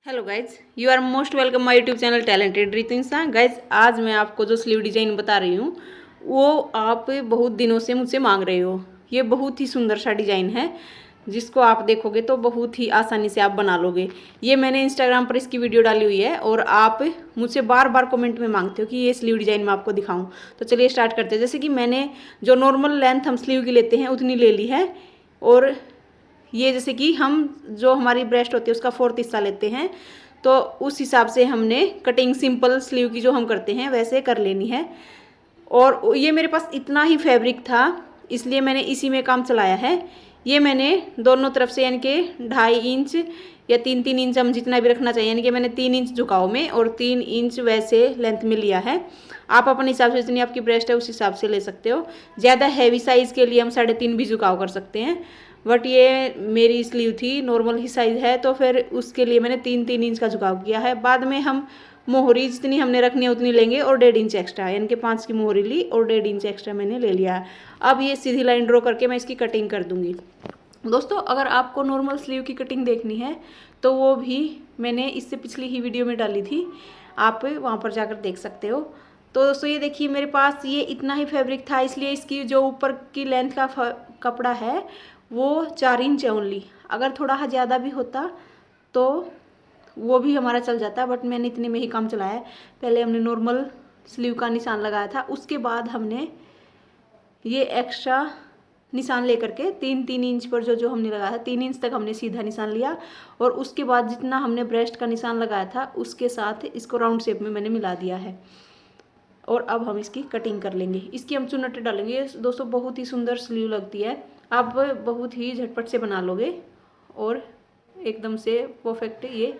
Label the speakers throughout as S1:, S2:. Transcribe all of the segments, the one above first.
S1: Hello guys, you are most welcome my YouTube channel talented Ritu इंसान। Guys, आज मैं आपको जो स्लीव डिजाइन बता रही हूँ वो आप बहुत दिनों से मुझसे मांग रहे हो। ये बहुत ही सुंदर सा डिजाइन है जिसको आप देखोगे तो बहुत ही आसानी से आप बना लोगे। ये मैंने इंस्टाग्राम पर इसकी वीडियो डाली हुई है और आप मुझसे बार बार कमेंट में मांगते हो कि ये स्लीव डिजाइन मैं आपको दिखाऊं। तो चलिए स्टार्ट करते हैं। जैसे कि मैंने जो नॉर्मल लेंथ हम स्लीव की लेते हैं उतनी ले ली है, और ये जैसे कि हम जो हमारी ब्रेस्ट होती है उसका 4th हिस्सा लेते हैं, तो उस हिसाब से हमने कटिंग सिंपल स्लीव की जो हम करते हैं वैसे कर लेनी है। और ये मेरे पास इतना ही फैब्रिक था इसलिए मैंने इसी में काम चलाया है। ये मैंने दोनों तरफ से यानी कि 2.5 इंच या 3-3 इंच हम जितना भी रखना चाहिए, यानी कि मैंने 3 इंच झुकाव में और 3 इंच वैसे लेंथ में लिया है। आप अपने हिसाब से जितनी आपकी ब्रेस्ट है उस हिसाब से ले सकते हो। ज़्यादा हैवी साइज़ के लिए हम 3.5 भी झुकाव कर सकते हैं, बट ये मेरी स्लीव थी, नॉर्मल ही साइज़ है, तो फिर उसके लिए मैंने 3-3 इंच का झुकाव किया है। बाद में हम मोहरी जितनी हमने रखनी है उतनी लेंगे और 1.5 इंच एक्स्ट्रा, यानी कि 5 की मोहरी ली और 1.5 इंच एक्स्ट्रा मैंने ले लिया। अब ये सीधी लाइन ड्रॉ करके मैं इसकी कटिंग कर दूंगी। दोस्तों, अगर आपको नॉर्मल स्लीव की कटिंग देखनी है तो वो भी मैंने इससे पिछली ही वीडियो में डाली थी, आप वहाँ पर जाकर देख सकते हो। तो दोस्तों ये देखिए, मेरे पास ये इतना ही फैब्रिक था इसलिए इसकी जो ऊपर की लेंथ का कपड़ा है वो 4 इंच है ओनली। अगर थोड़ा ज़्यादा भी होता तो वो भी हमारा चल जाता, बट मैंने इतने में ही काम चलाया है। पहले हमने नॉर्मल स्लीव का निशान लगाया था, उसके बाद हमने ये एक्स्ट्रा निशान लेकर के 3-3 इंच पर जो हमने लगाया था 3 इंच तक हमने सीधा निशान लिया, और उसके बाद जितना हमने ब्रेस्ट का निशान लगाया था उसके साथ इसको राउंड शेप में मैंने मिला दिया है। और अब हम इसकी कटिंग कर लेंगे। इसकी हम चुन्नटे डालेंगे। दोस्तों बहुत ही सुंदर स्लीव लगती है, आप बहुत ही झटपट से बना लोगे और एकदम से परफेक्ट ये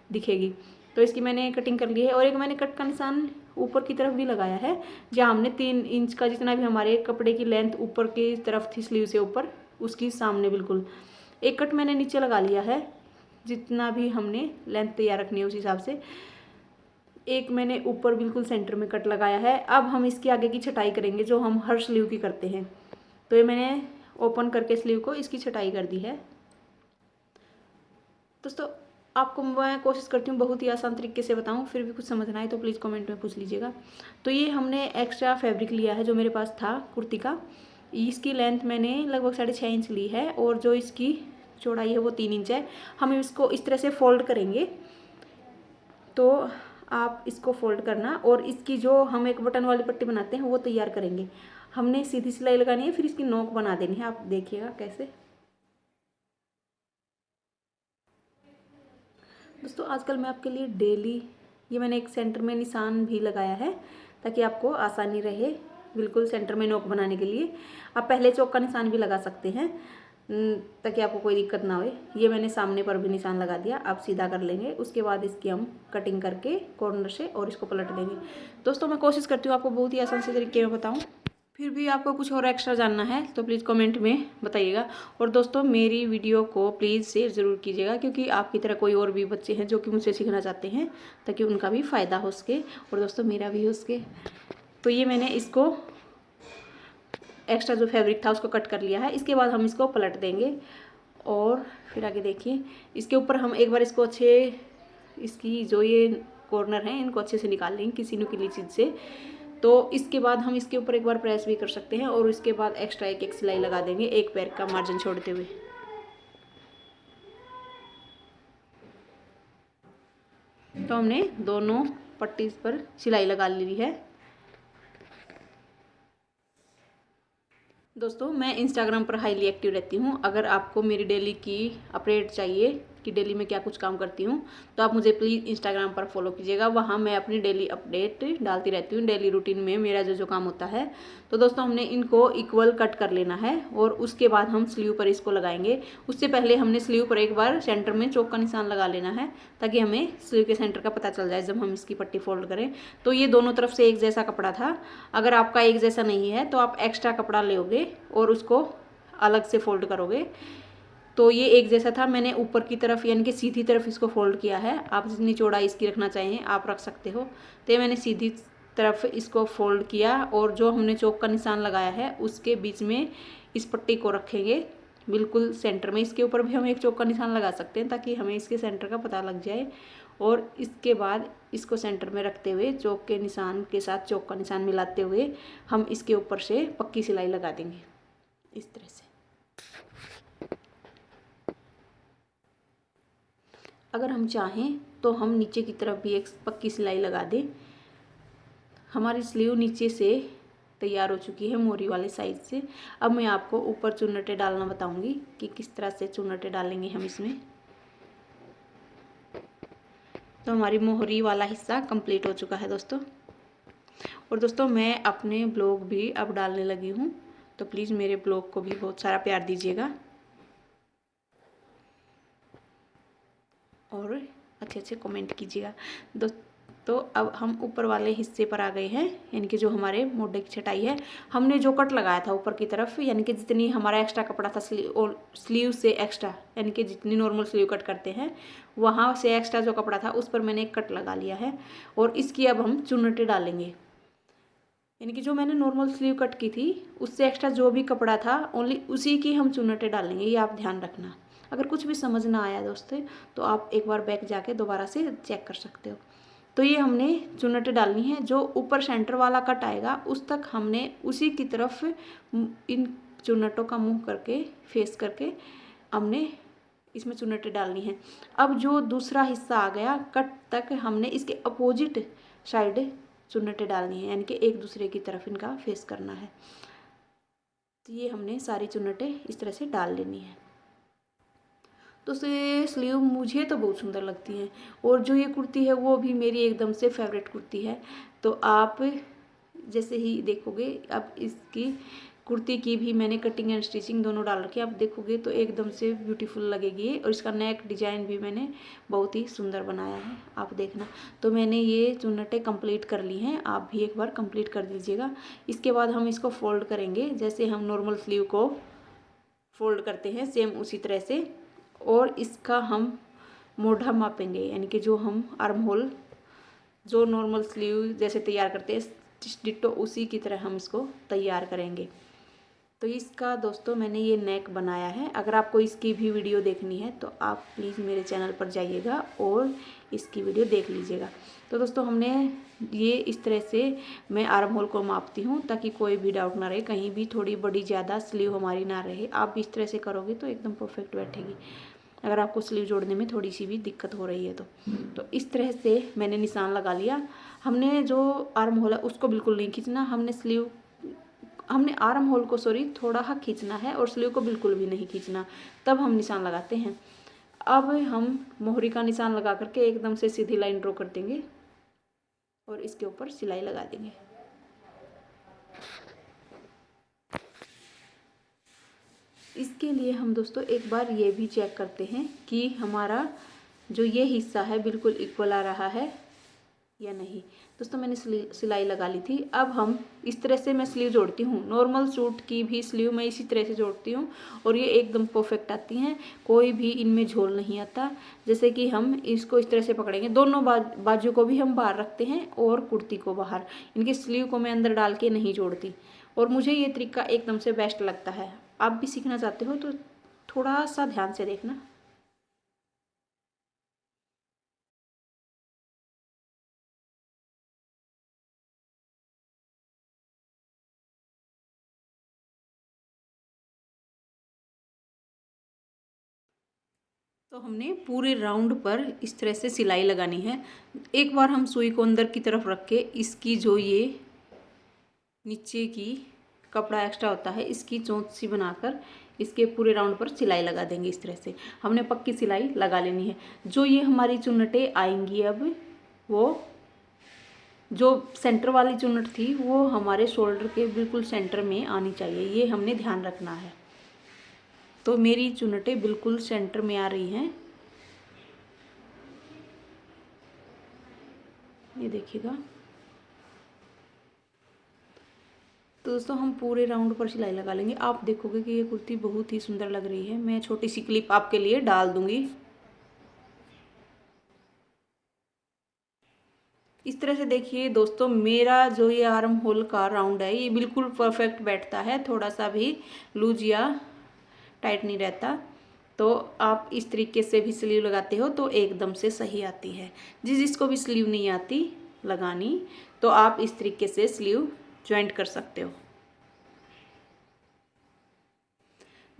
S1: दिखेगी। तो इसकी मैंने कटिंग कर ली है, और एक मैंने कट का निशान ऊपर की तरफ भी लगाया है जहाँ हमने 3 इंच का जितना भी हमारे कपड़े की लेंथ ऊपर की तरफ थी स्लीव से ऊपर, उसकी सामने बिल्कुल एक कट मैंने नीचे लगा लिया है। जितना भी हमने लेंथ तैयार रखनी है उस हिसाब से एक मैंने ऊपर बिल्कुल सेंटर में कट लगाया है। अब हम इसकी आगे की छटाई करेंगे जो हम हर स्लीव की करते हैं। तो ये मैंने ओपन करके स्लीव को इसकी छटाई कर दी है। दोस्तों आपको मैं कोशिश करती हूँ बहुत ही आसान तरीके से बताऊँ, फिर भी कुछ समझ ना आए तो प्लीज़ कमेंट में पूछ लीजिएगा। तो ये हमने एक्स्ट्रा फैब्रिक लिया है जो मेरे पास था कुर्ती का। इसकी लेंथ मैंने लगभग 6.5 इंच ली है और जो इसकी चौड़ाई है वो 3 इंच है। हम इसको इस तरह से फोल्ड करेंगे, तो आप इसको फोल्ड करना, और इसकी जो हम एक बटन वाली पट्टी बनाते हैं वो तैयार करेंगे। हमने सीधी सिलाई लगानी है, फिर इसकी नोक बना देनी है। आप देखिएगा कैसे। दोस्तों आजकल मैं आपके लिए डेली ये मैंने एक सेंटर में निशान भी लगाया है ताकि आपको आसानी रहे बिल्कुल सेंटर में नोक बनाने के लिए। आप पहले चौक का निशान भी लगा सकते हैं ताकि आपको कोई दिक्कत ना हो। ये मैंने सामने पर भी निशान लगा दिया। आप सीधा कर लेंगे, उसके बाद इसकी हम कटिंग करके कॉर्नर से और इसको पलट देंगे। दोस्तों मैं कोशिश करती हूँ आपको बहुत ही आसान से तरीके में बताऊँ, फिर भी आपको कुछ और एक्स्ट्रा जानना है तो प्लीज़ कमेंट में बताइएगा। और दोस्तों मेरी वीडियो को प्लीज़ शेयर ज़रूर कीजिएगा, क्योंकि आपकी तरह कोई और भी बच्चे हैं जो कि मुझसे सीखना चाहते हैं, ताकि उनका भी फ़ायदा हो सके और दोस्तों मेरा भी हो सके। तो ये मैंने इसको एक्स्ट्रा जो फैब्रिक था उसको कट कर लिया है। इसके बाद हम इसको पलट देंगे और फिर आगे देखिए इसके ऊपर हम एक बार इसको अच्छे इसकी जो ये कॉर्नर हैं इनको अच्छे से निकाल लेंगे किसी न किसी चीज़ से। तो इसके बाद हम इसके ऊपर एक बार प्रेस भी कर सकते हैं और इसके बाद एक्स्ट्रा एक सिलाई लगा देंगे एक पैर का मार्जिन छोड़ते हुए। तो हमने दोनों पट्टी पर सिलाई लगा ली है। दोस्तों मैं इंस्टाग्राम पर हाईली एक्टिव रहती हूँ। अगर आपको मेरी डेली की अपडेट चाहिए कि डेली में क्या कुछ काम करती हूँ तो आप मुझे प्लीज़ इंस्टाग्राम पर फॉलो कीजिएगा। वहाँ मैं अपनी डेली अपडेट डालती रहती हूँ, डेली रूटीन में मेरा जो काम होता है। तो दोस्तों हमने इनको इक्वल कट कर लेना है और उसके बाद हम स्लीव पर इसको लगाएंगे। उससे पहले हमने स्लीव पर एक बार सेंटर में चौक का निशान लगा लेना है ताकि हमें स्लीव के सेंटर का पता चल जाए जब हम इसकी पट्टी फोल्ड करें। तो ये दोनों तरफ से एक जैसा कपड़ा था। अगर आपका एक जैसा नहीं है तो आप एक्स्ट्रा कपड़ा लोगे और उसको अलग से फोल्ड करोगे। तो ये एक जैसा था, मैंने ऊपर की तरफ यानी कि सीधी तरफ इसको फोल्ड किया है। आप जितनी चौड़ाई इसकी रखना चाहिए आप रख सकते हो। तो ये मैंने सीधी तरफ इसको फोल्ड किया और जो हमने चौक का निशान लगाया है उसके बीच में इस पट्टी को रखेंगे बिल्कुल सेंटर में। इसके ऊपर भी हम एक चौक का निशान लगा सकते हैं ताकि हमें इसके सेंटर का पता लग जाए। और इसके बाद इसको सेंटर में रखते हुए चौक के निशान के साथ चौक का निशान मिलाते हुए हम इसके ऊपर से पक्की सिलाई लगा देंगे इस तरह से। अगर हम चाहें तो हम नीचे की तरफ भी एक पक्की सिलाई लगा दें। हमारी स्लीव नीचे से तैयार हो चुकी है मोरी वाले साइड से। अब मैं आपको ऊपर चुन्नटें डालना बताऊंगी कि किस तरह से चुन्नटें डालेंगे हम इसमें। तो हमारी मोहरी वाला हिस्सा कंप्लीट हो चुका है दोस्तों। और दोस्तों मैं अपने ब्लॉग भी अब डालने लगी हूँ, तो प्लीज़ मेरे ब्लॉग को भी बहुत सारा प्यार दीजिएगा और अच्छे अच्छे कमेंट कीजिएगा दोस्तों। तो अब हम ऊपर वाले हिस्से पर आ गए हैं, यानी कि जो हमारे मोढे की छटाई है। हमने जो कट लगाया था ऊपर की तरफ, यानी कि जितनी हमारा एक्स्ट्रा कपड़ा था स्लीव से एक्स्ट्रा, यानी कि जितनी नॉर्मल स्लीव कट करते हैं वहाँ से एक्स्ट्रा जो कपड़ा था उस पर मैंने एक कट लगा लिया है। और इसकी अब हम चुन्नटें डालेंगे, यानी कि जो मैंने नॉर्मल स्लीव कट की थी उससे एक्स्ट्रा जो भी कपड़ा था ओनली उसी की हम चुन्नटें डालेंगे। ये आप ध्यान रखना। अगर कुछ भी समझ ना आया दोस्तों तो आप एक बार बैक जाके दोबारा से चेक कर सकते हो। तो ये हमने चुन्नटें डालनी है। जो ऊपर सेंटर वाला कट आएगा उस तक हमने उसी की तरफ इन चुन्नटों का मुंह करके फेस करके हमने इसमें चुन्नटें डालनी है। अब जो दूसरा हिस्सा आ गया कट तक हमने इसके अपोजिट साइड चुन्नटें डालनी है, यानी कि एक दूसरे की तरफ इनका फेस करना है। तो ये हमने सारी चुन्नटें इस तरह से डाल लेनी है। तो स्लीव मुझे तो बहुत सुंदर लगती हैं और जो ये कुर्ती है वो भी मेरी एकदम से फेवरेट कुर्ती है। तो आप जैसे ही देखोगे, अब इसकी कुर्ती की भी मैंने कटिंग एंड स्टिचिंग दोनों डाल रखी है, आप देखोगे तो एकदम से ब्यूटीफुल लगेगी। और इसका नेक डिजाइन भी मैंने बहुत ही सुंदर बनाया है, आप देखना। तो मैंने ये चुन्नटें कंप्लीट कर ली हैं, आप भी एक बार कंप्लीट कर दीजिएगा। इसके बाद हम इसको फोल्ड करेंगे, जैसे हम नॉर्मल स्लीव को फोल्ड करते हैं सेम उसी तरह से। और इसका हम मोढ़ा मापेंगे, यानी कि जो हम आर्म होल जो नॉर्मल स्लीव जैसे तैयार करते हैं डिट्टो उसी की तरह हम इसको तैयार करेंगे। तो इसका दोस्तों मैंने ये नेक बनाया है। अगर आपको इसकी भी वीडियो देखनी है तो आप प्लीज़ मेरे चैनल पर जाइएगा और इसकी वीडियो देख लीजिएगा। तो दोस्तों हमने ये इस तरह से मैं आर्म होल को मापती हूँ ताकि कोई भी डाउट ना रहे, कहीं भी थोड़ी बड़ी ज़्यादा स्लीव हमारी ना रहे। आप इस तरह से करोगे तो एकदम परफेक्ट बैठेगी। अगर आपको स्लीव जोड़ने में थोड़ी सी भी दिक्कत हो रही है तो इस तरह से मैंने निशान लगा लिया। हमने जो आर्म होल है उसको बिल्कुल नहीं खींचना, हमने आर्म होल को थोड़ा सा खींचना है और स्लीव को बिल्कुल भी नहीं खींचना, तब हम निशान लगाते हैं। अब हम मोहरी का निशान लगा करके एकदम से सीधी लाइन ड्रॉ कर देंगे और इसके ऊपर सिलाई लगा देंगे। इसके लिए हम दोस्तों एक बार ये भी चेक करते हैं कि हमारा जो ये हिस्सा है बिल्कुल इक्वल आ रहा है या नहीं। दोस्तों मैंने सिलाई लगा ली थी। अब हम इस तरह से मैं स्लीव जोड़ती हूँ, नॉर्मल सूट की भी स्लीव मैं इसी तरह से जोड़ती हूँ और ये एकदम परफेक्ट आती हैं, कोई भी इनमें झोल नहीं आता। जैसे कि हम इसको इस तरह से पकड़ेंगे, दोनों बाजू को भी हम बाहर रखते हैं और कुर्ती को बाहर, इनकी स्लीव को मैं अंदर डाल के नहीं जोड़ती और मुझे ये तरीका एकदम से बेस्ट लगता है। आप भी सीखना चाहते हो तो थोड़ा सा ध्यान से देखना। तो हमने पूरे राउंड पर इस तरह से सिलाई लगानी है। एक बार हम सुई को अंदर की तरफ रख के इसकी जो ये नीचे की कपड़ा एक्स्ट्रा होता है इसकी चोंच सी बनाकर इसके पूरे राउंड पर सिलाई लगा देंगे। इस तरह से हमने पक्की सिलाई लगा लेनी है। जो ये हमारी चुन्नटें आएंगी अब वो जो सेंटर वाली चुन्नट थी वो हमारे शोल्डर के बिल्कुल सेंटर में आनी चाहिए, ये हमने ध्यान रखना है। तो मेरी चुन्नटें बिल्कुल सेंटर में आ रही हैं, ये देखिएगा। तो दोस्तों हम पूरे राउंड पर सिलाई लगा लेंगे। आप देखोगे कि ये कुर्ती बहुत ही सुंदर लग रही है। मैं छोटी सी क्लिप आपके लिए डाल दूंगी। इस तरह से देखिए दोस्तों, मेरा जो ये आर्म होल का राउंड है ये बिल्कुल परफेक्ट बैठता है, थोड़ा सा भी लूज या टाइट नहीं रहता। तो आप इस तरीके से भी स्लीव लगाते हो तो एकदम से सही आती है। जिसको भी स्लीव नहीं आती लगानी तो आप इस तरीके से स्लीव ज्वाइंट कर सकते हो।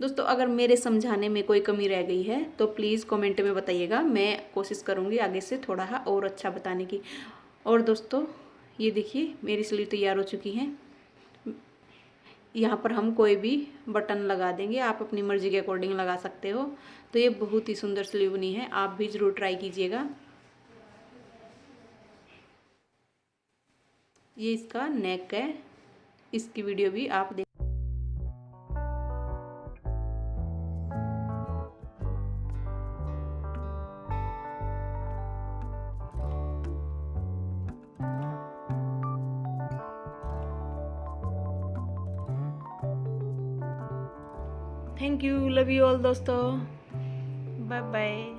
S1: दोस्तों अगर मेरे समझाने में कोई कमी रह गई है तो प्लीज़ कमेंट में बताइएगा, मैं कोशिश करूँगी आगे से थोड़ा और अच्छा बताने की। और दोस्तों ये देखिए मेरी स्लीव तैयार हो चुकी है। यहाँ पर हम कोई भी बटन लगा देंगे, आप अपनी मर्ज़ी के अकॉर्डिंग लगा सकते हो। तो ये बहुत ही सुंदर स्लीव बनी है, आप भी ज़रूर ट्राई कीजिएगा। ये इसका नेक है, इसकी वीडियो भी आप देख। Thank you, love you all दोस्तों, बाय बाय।